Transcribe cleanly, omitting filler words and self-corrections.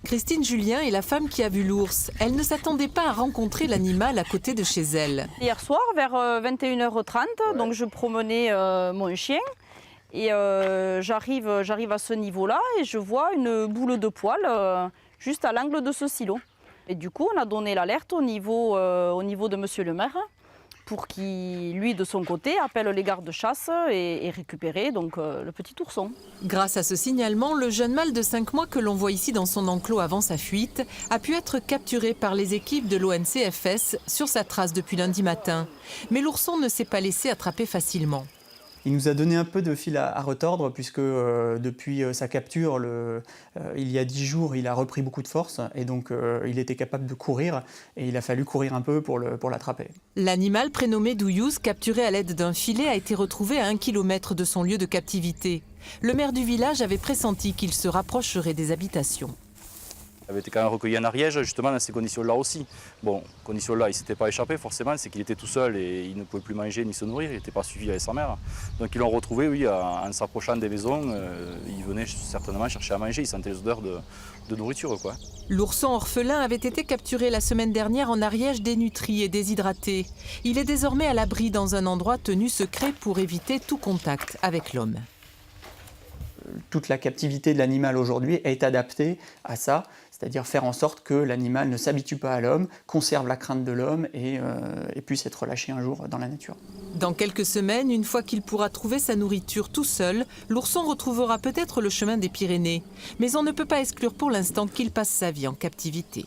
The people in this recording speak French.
Christine Julien est la femme qui a vu l'ours. Elle ne s'attendait pas à rencontrer l'animal à côté de chez elle. Hier soir, vers 21h30, donc je promenais mon chien et j'arrive à ce niveau-là et je vois une boule de poils juste à l'angle de ce silo. Et du coup, on a donné l'alerte au niveau de monsieur le maire pour qu'il, lui, de son côté, appelle les gardes-chasse et récupérer donc, le petit ourson. Grâce à ce signalement, le jeune mâle de 5 mois que l'on voit ici dans son enclos avant sa fuite a pu être capturé par les équipes de l'ONCFS sur sa trace depuis lundi matin. Mais l'ourson ne s'est pas laissé attraper facilement. Il nous a donné un peu de fil à retordre puisque depuis sa capture, il y a 10 jours, il a repris beaucoup de force et donc il était capable de courir et il a fallu courir un peu pour l'attraper. L'animal prénommé Douyouz, capturé à l'aide d'un filet, a été retrouvé à 1 kilomètre de son lieu de captivité. Le maire du village avait pressenti qu'il se rapprocherait des habitations. Il avait été quand même recueilli en Ariège, justement dans ces conditions-là aussi. Bon, conditions-là, il ne s'était pas échappé forcément, c'est qu'il était tout seul et il ne pouvait plus manger ni se nourrir, il n'était pas suivi avec sa mère. Donc ils l'ont retrouvé, oui, en s'approchant des maisons, il venait certainement chercher à manger, il sentait les odeurs de nourriture, quoi. L'ourson orphelin avait été capturé la semaine dernière en Ariège dénutri et déshydraté. Il est désormais à l'abri dans un endroit tenu secret pour éviter tout contact avec l'homme. Toute la captivité de l'animal aujourd'hui est adaptée à ça, c'est-à-dire faire en sorte que l'animal ne s'habitue pas à l'homme, conserve la crainte de l'homme et puisse être relâché un jour dans la nature. Dans quelques semaines, une fois qu'il pourra trouver sa nourriture tout seul, l'ourson retrouvera peut-être le chemin des Pyrénées. Mais on ne peut pas exclure pour l'instant qu'il passe sa vie en captivité.